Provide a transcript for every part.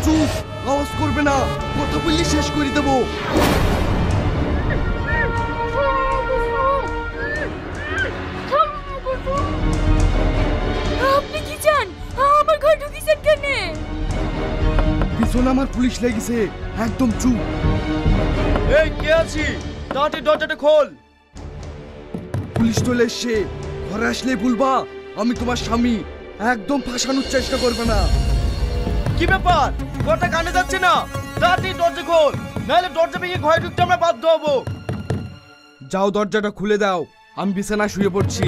চুপ, আওয়াজ করবে না, কথা বললে শেষ করে দেবো। আপনি কি চান? আমার ঘর ঢুকিয়েছেন কেন? পিছনে আমার পুলিশ লেগেছে, একদম চুপ। এই কে আছি? তাড়াতাড়ি দরজাটা খোল। পুলিশ চলে এসছে, ঘরে আসলে বলবা আমি তোমার স্বামী। একদম ফাঁসানোর চেষ্টা করবে না। কি ব্যাপার? কথা কানে যাচ্ছে না? তাড়াতাড়ি দরজা খোল, নাহলে দরজা ভেঙে ঘরে ঢুকতে আমরা বাধ্য হবো। যাও, দরজাটা খুলে দাও, আমি বিছানায় শুয়ে পড়ছি।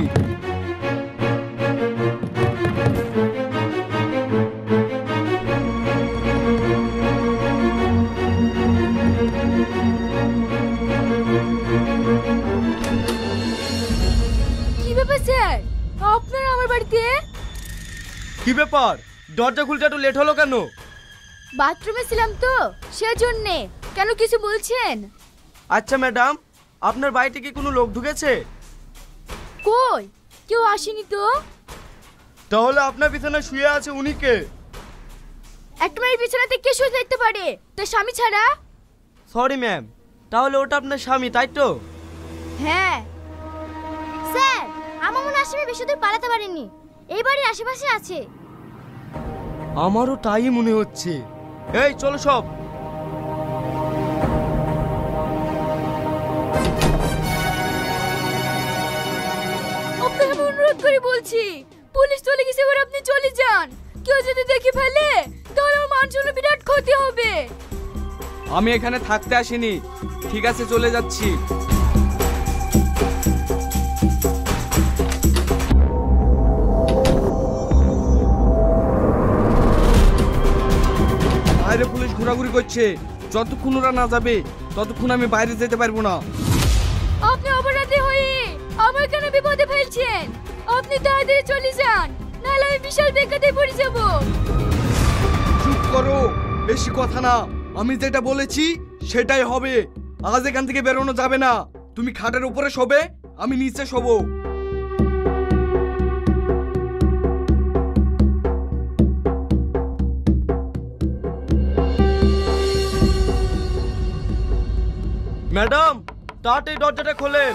কি ব্যাপার স্যার, আপনারা আমার বাড়িতে? কি ব্যাপার? দরজা খুলতে এত লেট হলো কেন? বাথরুমে ছিলাম তো সেজন্যে। কেন, কিছু বলছেন? আচ্ছা ম্যাডাম, আপনার বাড়িতে কি কোনো লোক ঢুকেছে? কই, কেউ আসেনি তো। তাহলে আপনার বিছানায় শুয়ে আছে উনি কে? একটা মেয়ের বিছানাতে কে শুয়ে থাকতে পারে তার স্বামী ছাড়া? সরি ম্যাম, তাহলে ওটা আপনার স্বামী তাই তো? হ্যাঁ স্যার, আমার মনে হয় আসামি বেশি দূর পালাতে পারেনি, এই বাড়ির আশেপাশে আছে। আমারও তাই মনে হচ্ছে। এই চলো সব। আপনাকে আমি অনুরোধ করে বলছি, পুলিশ চলে গেছে, এবার আপনি চলে যান। কেউ যদি দেখে ফেলে তাহলে আমার মান সম্মানের বিরাট ক্ষতি হবে। আমি এখানে থাকতে আসিনি, ঠিক আছে চলে যাচ্ছি। বাইরে পুলিশ ঘোরাঘুরি করছে, যতক্ষণ ওরা না যাবে ততক্ষণ আমি বাইরে যেতে পারবো না। আপনি অপরাধী হয়ে আমার কেন বিপদে ফেলছেন? আপনি তাড়াতাড়ি চলে যান, নাহলে আমি বিশাল বিপদে পড়ে যাব। চুপ করো, বেশি কথা না। আমি যেটা বলেছি সেটাই হবে। আজ এখান থেকে বেরোনো যাবে না। তুমি খাটের উপরে শোবে, আমি নিচে শোবো। ম্যাডাম, তাড়াতাড়ি দরজাটা খোলেন।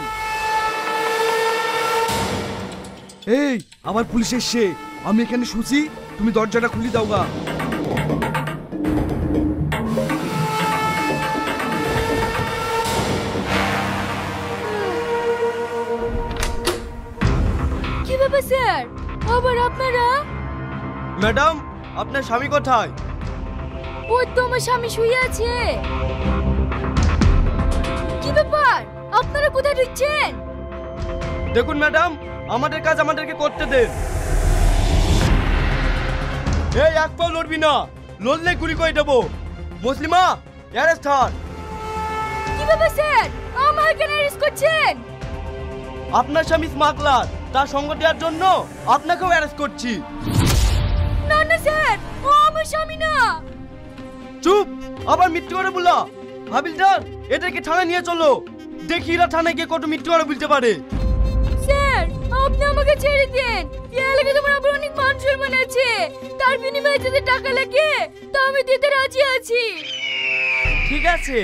এই, আবার পুলিশ এসছে। আমি এখানে শুছি, তুমি দরজাটা খুলে দাও গা। কি ব্যাপার স্যার, আবার আপনারা? ম্যাডাম, আপনার স্বামী কোথায়? ওই তো আমার স্বামী শুয়ে আছে। কি ব্যাপার, আপনারা কোথায় ঢুকছেন? দেখুন ম্যাডাম, আমাদের কাজ আমাদেরকে করতে দেন। এই এক পাও লড়বি না, লড়লে গুলি করে দেবো। মুসলিমা, অ্যারেস্ট হন। কি ব্যাপার স্যার, আমার কেন অ্যারেস্ট করছেন? আপনার স্বামী স্মাগলার, তার সঙ্গ দেওয়ার জন্য আপনাকেও অ্যারেস্ট করছি। না না স্যার, ও আমার স্বামী না। চুপ, আবার মিথ্যে করে বলা। হাবিলদার, এদেরকে থানায় নিয়ে চলো, দেখি এরা থানায় গিয়ে কত মিথ্যে করে বলতে পারে। স্যার, আপনি আমাকে ছেড়ে দেন। এই এলাকায় তোমার আবার অনেক মান সম্মান আছে, তার বিনিময়ে যদি টাকা লাগে তা আমি দিতে রাজি আছি। ঠিক আছে,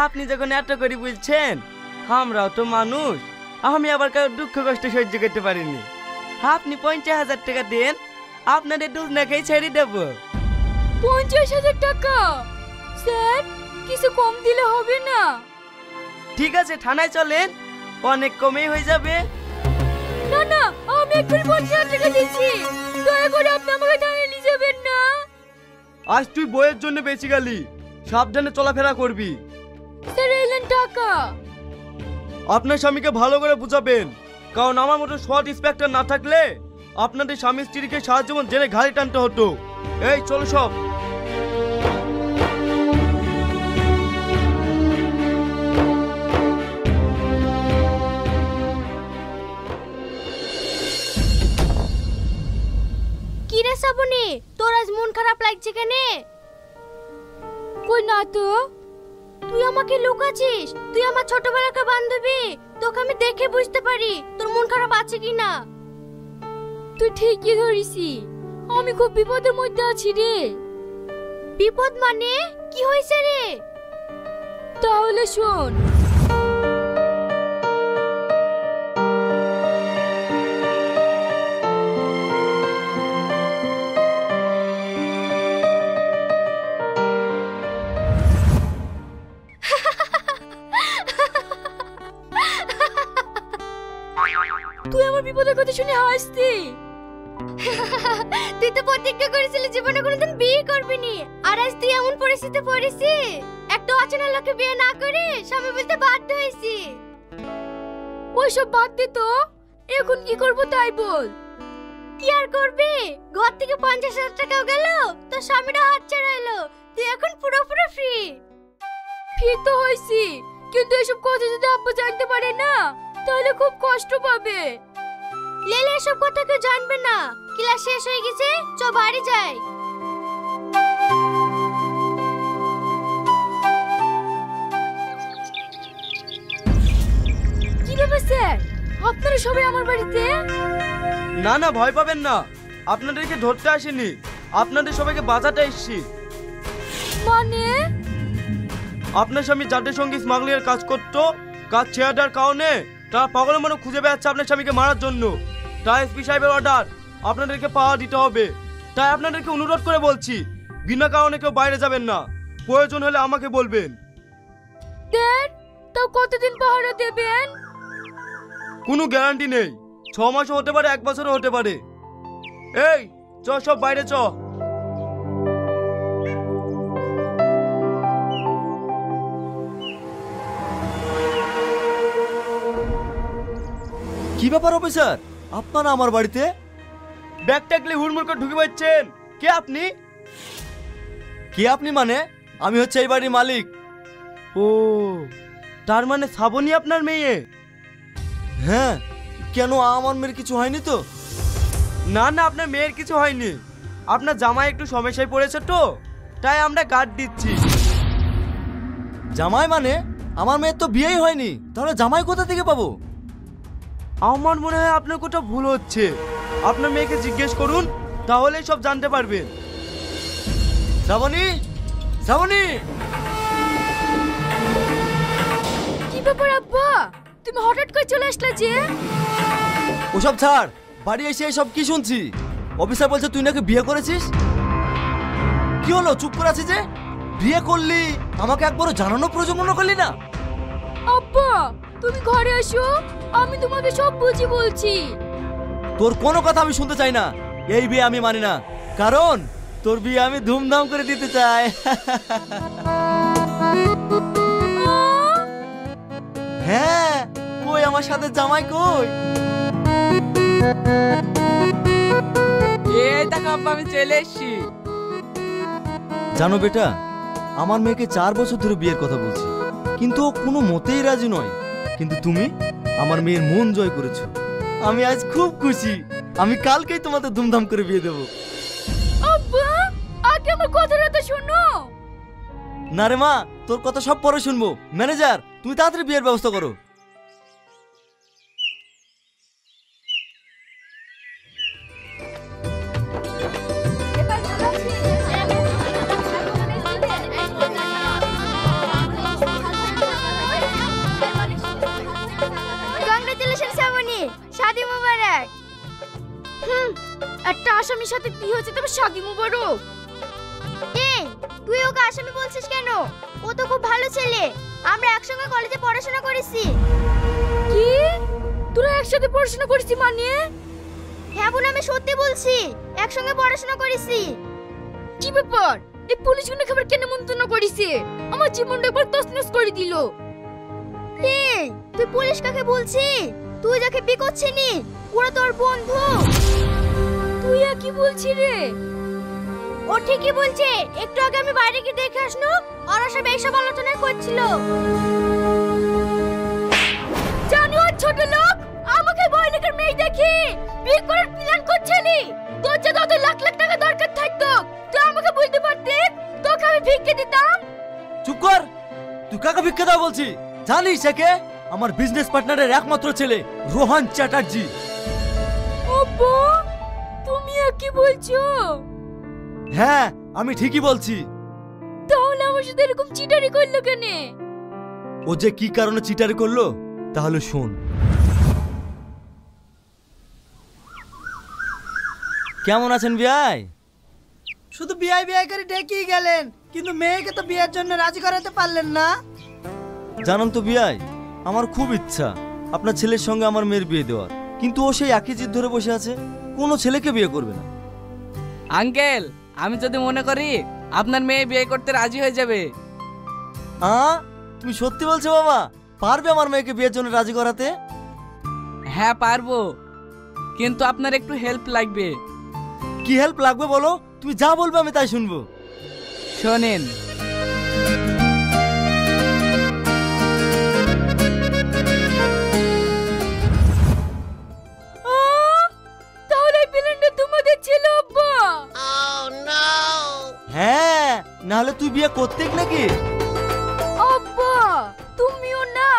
আপনি যখন এত করে বলছেন, আমরাও তো মানুষ, আমি আবার কারো দুঃখ কষ্ট সহ্য করতে পারিনি। আপনি 50,000 টাকা দেন, আপনাদের দুজনাকেই ছেড়ে দেব। 50,000 টাকা? স্যার, কিছু কম দিলে হবে না? ঠিক আছে, থানায় চলেন, অনেক কমেই হয়ে যাবে। না না, আমি এক্ষুনি 50,000 টাকা দিচ্ছি, দয়া করে আপনি আমাকে থানায় নিয়ে যাবেন না। আজ তুই বইয়ের জন্য বেঁচে গেলি, সাবধানে চলাফেরা করবি। স্যার, এলেন টাকা। আপনার স্বামীকে ভালো করে বুঝাবেন, কারণ আমার মতো সৎ ইন্সপেক্টর না থাকলে আপনাদের স্বামী স্ত্রীকে সারা জীবন জেলে ঘাড়ি টানতে হতো। এই চলো সব। কি রে শ্রাবণী, তোর আজ মন খারাপ লাগছে কেন? কই না তো। তুই আমাকে লুকাচ্ছিস? তুই আমার ছোটবেলাকার বান্ধবী, তোকে আমি দেখে বুঝতে পারি তোর মন খারাপ আছে কি না। তুই ঠিকই ধরিসি, আমি খুব বিপদের মধ্যে আছি রে। বিপদ মানে কি হয়েছে রে? তাহলে শোন। তুই আমার বিপদের কথা শুনে হাসতি। তুই তো প্রতিজ্ঞা করেছিলি জীবনে কোনোদিন বিয়ে করবি নি, আর আজ তুই এমন পরিস্থিতি পড়েছি একটা অচেনা লোকে বিয়ে না করে স্বামী বলতে বাধ্য হয়েছি। ওইসব বাদ দে তো, এখন কি করব তাই বল। কি আর করবি, ঘর থেকে 50,000 টাকাও গেল, তোর স্বামীরা হাত ছাড়াইলো, তুই এখন পুরোপুরি ফ্রি। ফ্রি তো হইছি, কিন্তু এসব কথা যদি আব্বু জানতে পারে না তাহলে খুব কষ্ট পাবে। লেলে এসব কথা কেউ জানবে না। ক্লাস শেষ হয়ে গেছে, চ বাড়ি যাই। কি ব্যাপার স্যার, আপনারা সবাই আমার বাড়িতে? না না, ভয় পাবেন না, আপনাদেরকে ধরতে আসেনি, আপনাদের সবাইকে বাঁচাতে এসেছি। মানে? আপনার স্বামী যাদের সঙ্গে স্মাগলিং এর কাজ করতো, কাজ ছেড়ে দেওয়ার কারণে তারা পাগলের মনে খুঁজে বেড়াচ্ছে আপনার স্বামীকে মারার জন্য। তাই এসপি সাহেবের অর্ডার, আপনাদেরকে পাওয়া দিতে হবে। তাই আপনাদেরকে অনুরোধ করে বলছি, বিনা কারণে কেউ বাইরে যাবেন না, প্রয়োজন হলে আমাকে বলবেন। দেন, তাও কতদিন পাহারা দেবেন? কোনো গ্যারান্টি নেই, 6 মাসও হতে পারে, 1 বছরও হতে পারে। এই চ, সব বাইরে চ। কি ব্যাপার অফিসার, আপনারা আমার বাড়িতে? ব্যাগ ট্যাগলে হুড়মুড় করে ঢুকে পাচ্ছেন। কে আপনি? কি আপনি মানে? আমি হচ্ছে এই বাড়ির মালিক। ও, তার মানে শ্রাবণী আপনার মেয়ে? হ্যাঁ, কেন আমার মেয়ের কিছু হয়নি তো? না না, আপনার মেয়ের কিছু হয়নি, আপনার জামাই একটু সমস্যায় পড়েছে তো, তাই আমরা গার্ড দিচ্ছি। জামাই মানে? আমার মেয়ের তো বিয়েই হয়নি, তাহলে জামাই কোথা থেকে পাবো? আমার মনে হয় আপনার কোথাও ভুল হচ্ছে, আপনার মেয়েকে জিজ্ঞেস করুন, তাহলেই সব জানতে পারবেন। শ্রাবণী, শ্রাবণী! কি ব্যাপার আব্বা, তুমি হঠাৎ করে চলে আসলে যে? ওসব ছাড়, বাড়ি এসে সব কি শুনছি? অফিসার বলছে তুই নাকি বিয়ে করেছিস। কি হলো, চুপ করে আছিস যে? বিয়ে করলি, আমাকে একবারও জানানো প্রয়োজন মনে করলি না? আব্বা, তুমি ঘরে আসো, আমি তোমাকে সব বুঝি বলছি। তোর কোনো কথা আমি শুনতে চাই না, এই বিয়ে আমি মানি না, কারণ তোর বিয়ে আমি ধুমধাম করে দিতে চাই। হ্যাঁ, কই আমার সাথে জামাই কই? এই দেখো আব্বা, আমি চলে এসেছি। জানো বেটা, আমার মেয়েকে 4 বছর ধরে বিয়ের কথা বলছি, কিন্তু ও কোনো মতেই রাজি নয়। কিন্তু তুমি আমার মেয়ের মন জয় করেছো। আমি আজ খুব খুশি, আমি কালকেই তোমাদের ধুমধাম করে বিয়ে দেবো। আব্বা, আগে আমার কথাটা তো শোনো। না রে মা, তোর কথা সব পরে শুনবো। ম্যানেজার, তুমি তাড়াতাড়ি বিয়ের ব্যবস্থা করো। কংগ্রেচুলেশন শ্রাবণী, শাদি মুবারক। একটা আসামির সাথে কি হয়েছে তবে শাদি মুবারক? এই, তুই ওকে আসামি বলছিস কেন? ও তো খুব ভালো ছেলে, আমরা একসঙ্গে কলেজে পড়াশোনা করেছি। কি, তোরা একসাথে পড়াশোনা করেছিস মানে? হ্যাঁ বোন, আমি সত্যি বলছি, একসঙ্গে পড়াশোনা করেছি। কি ব্যাপার, এই পুলিশগুলো খবর কেন মন্তব্য করেছে? আমার জীবনটা একবার তছনছ করে দিল। এই, তুই পুলিশ কাকে বলছি? তুই যাকে বিয়ে করছিনি ওরা তোর বন্ধু। তুই আর কি বলছিস রে? ও ঠিকই বলছে, একটু আগে আমি বাইরে গিয়ে দেখে আসলো, ওরা সব এইসব আলোচনা করছিল। জানো ছোট লোক, আমাকে বয়লিকের মেয়ে দেখি বিয়ে করার প্ল্যান করছিলি। তোর যে কত লাখ লাখ টাকা দরকার থাকতো, তুই আমাকে বলতে পারতিস, তোকে আমি ভিক্ষে দিতাম। চুপ কর, তুই কাকে ভিক্ষা দাও বলছি? জানিস একে? আমার বিজনেস পার্টনারের একমাত্র ছেলে রোহন চ্যাটার্জি। আব্বা, তুমি আর কি বলছো? হ্যাঁ, আমি ঠিকই বলছি। আমার সাথে এরকম চিটারি করলো কেন? ও যে কি কারণে চিটারি করলো তাহলে শোন। কেমন আছেন বিয়াই? শুধু বিয়ে বিয়ে করে ডেকেই গেলেন, কিন্তু মেয়েকে তো বিয়ের জন্য রাজি করাতে পারলেন না। জানেন তো বিয়াই, আমার খুব ইচ্ছা আপনার ছেলের সঙ্গে আমার মেয়ের বিয়ে দেওয়ার, কিন্তু ও সেই একই জিদ ধরে বসে আছে, কোনো ছেলেকে বিয়ে করবে না। আঙ্কেল, আমি যদি মনে করি আপনার মেয়ে বিয়ে করতে রাজি হয়ে যাবে। তুমি সত্যি বলছো বাবা? পারবে আমার মেয়েকে বিয়ের জন্য রাজি করাতে? হ্যাঁ পারবো, কিন্তু আপনার একটু হেল্প লাগবে। কি হেল্প লাগবে বলো? তুমি যা বলবে আমি তাই শুনবো। শোনেন, তাহলে এই প্ল্যানটা তোমাদের ছিল আব্বা? হ্যাঁ, নাহলে তুই বিয়ে করতে নাকি? আব্বা তুমিও না।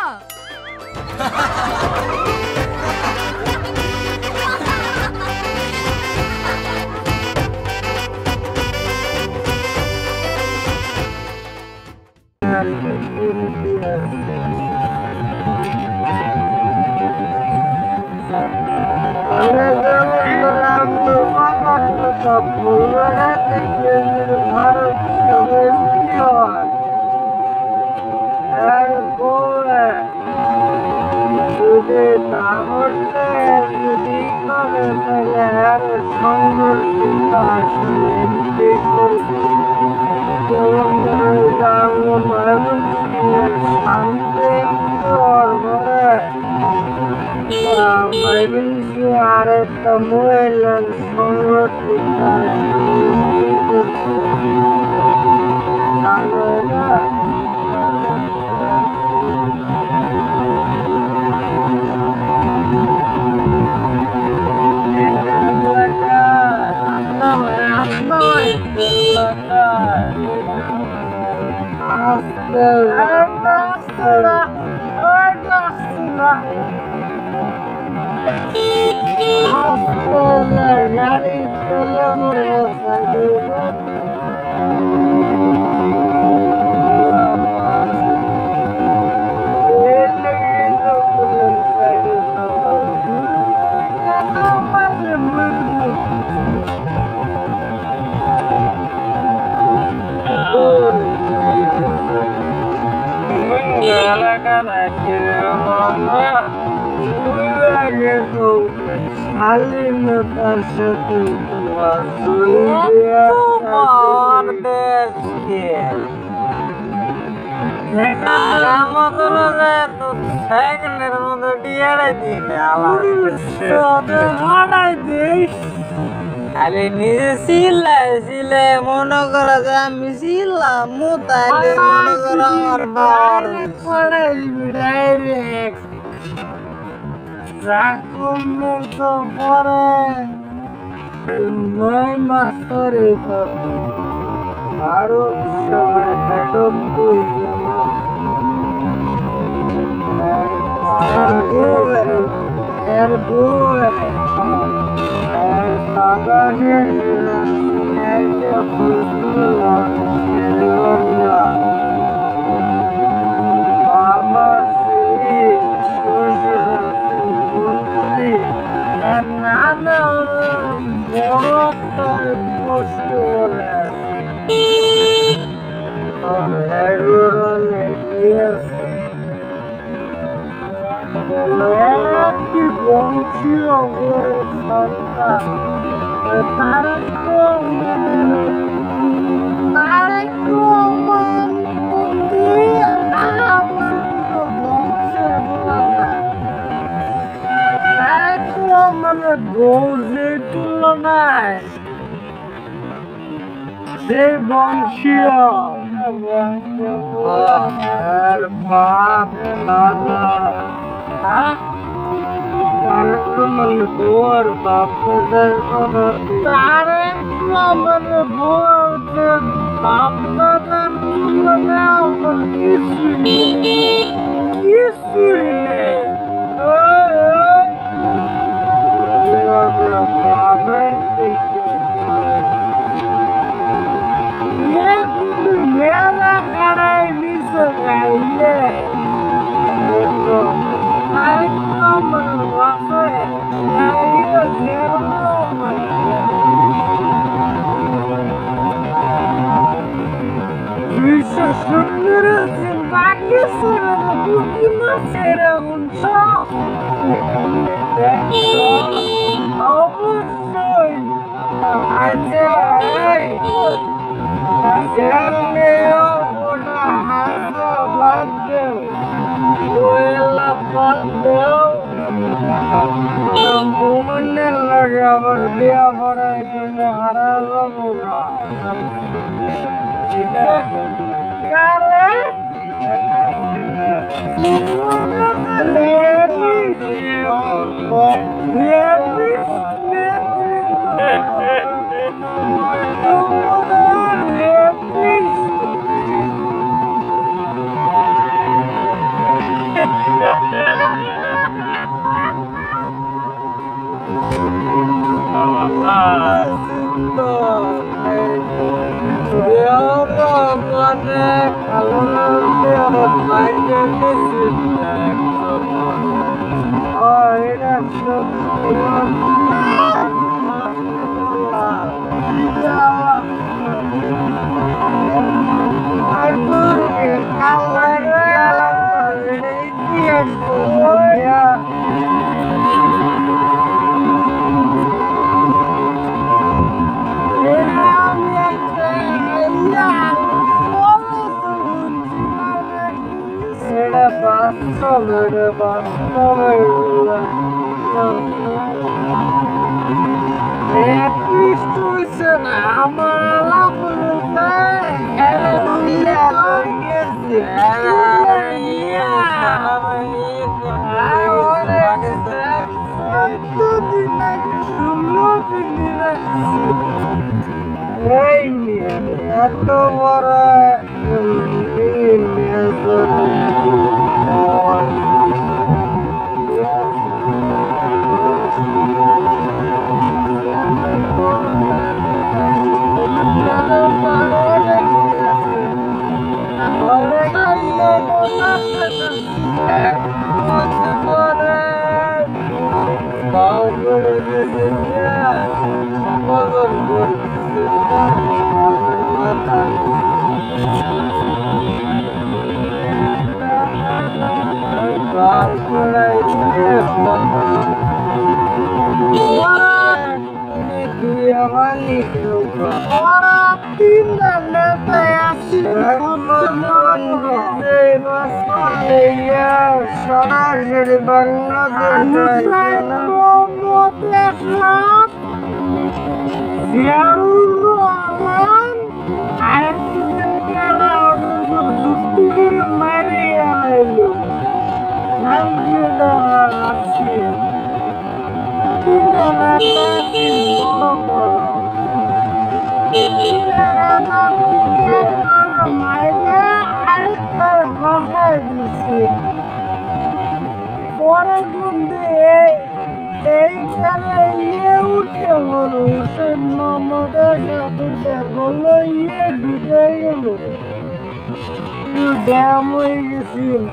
আরে নিজে সিলাই মনে করা যায় আমি ছিলাম তাইলে মনে করা আমার বার ডাইরেক্ট রাখুন তো পরে 9 মাস ধরে আরো গোজের তুলনায় সে বংশীয় বাপ দাদা গোর বাপ তারে মানে বলতে বাপ দাদার তুলনায় কিছুই নেই। মেলা সুন্দর আছে বাকি ছেড়ে বুকি না ছেড়ে উঠছ অবশ্যই আচ্ছা জানলেও ওটা হাসা বাদ দেও ওয়েলা বাদ দেও মনে লাগে আবার বিয়া করার জন্য হারা যাবো না কারে এত বড় সরাসরি বাংলাদেশ মারিয়া পরের মধ্যে এইখানে ইয়ে উঠে হলো হোসেন মোহাম্মদের সাথে বললো ইয়ে ঢুকে গেল ড্যাম হয়ে গেছিল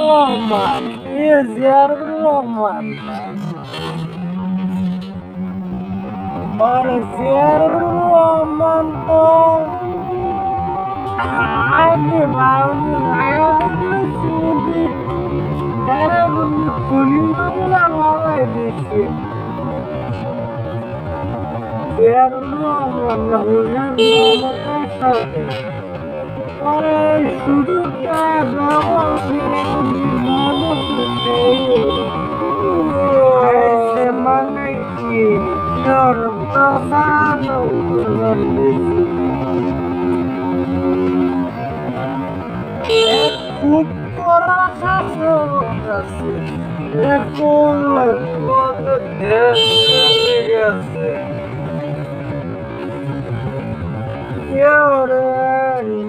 রহমান ইয়ে জিয়ারুর রহমান আর জিয়ারুর রহমান তো আগে ভাবি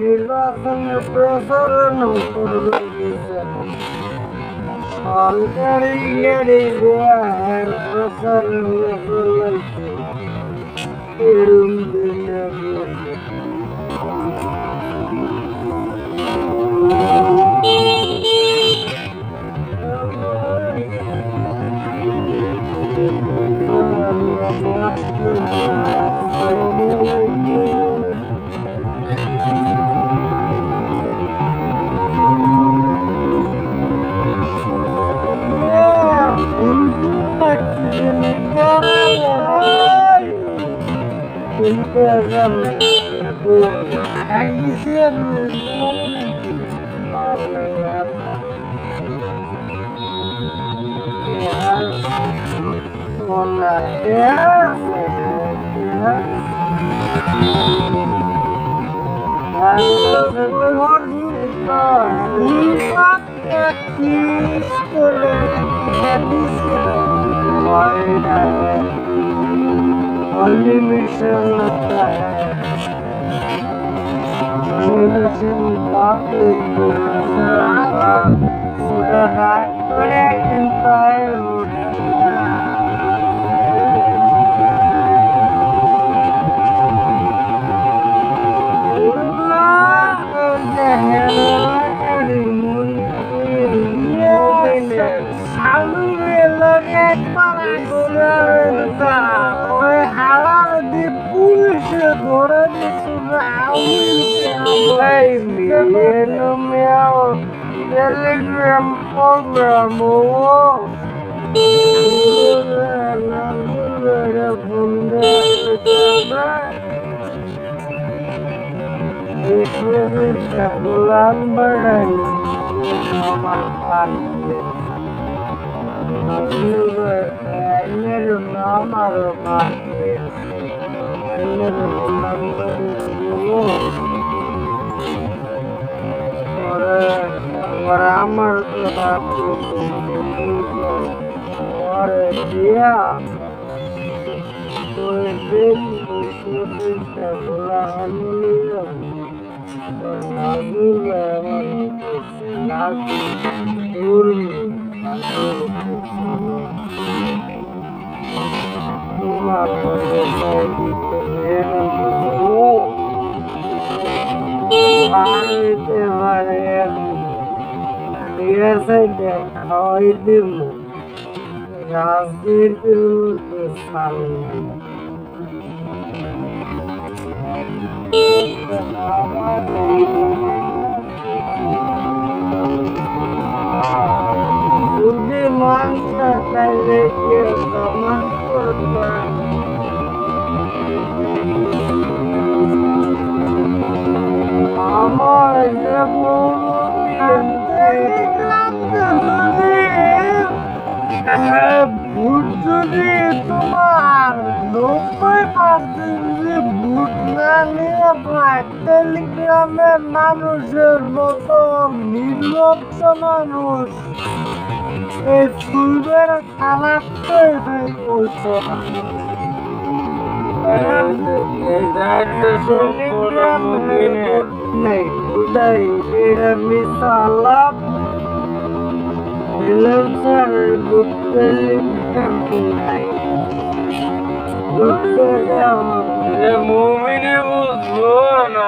নির্বাচনের প্রচারণ সরকারি প্রচারণ মানুষের মতো নির্লজ্জ মানুষ এই ফুলবের খারাপ করছে মুমিনে বুঝবো না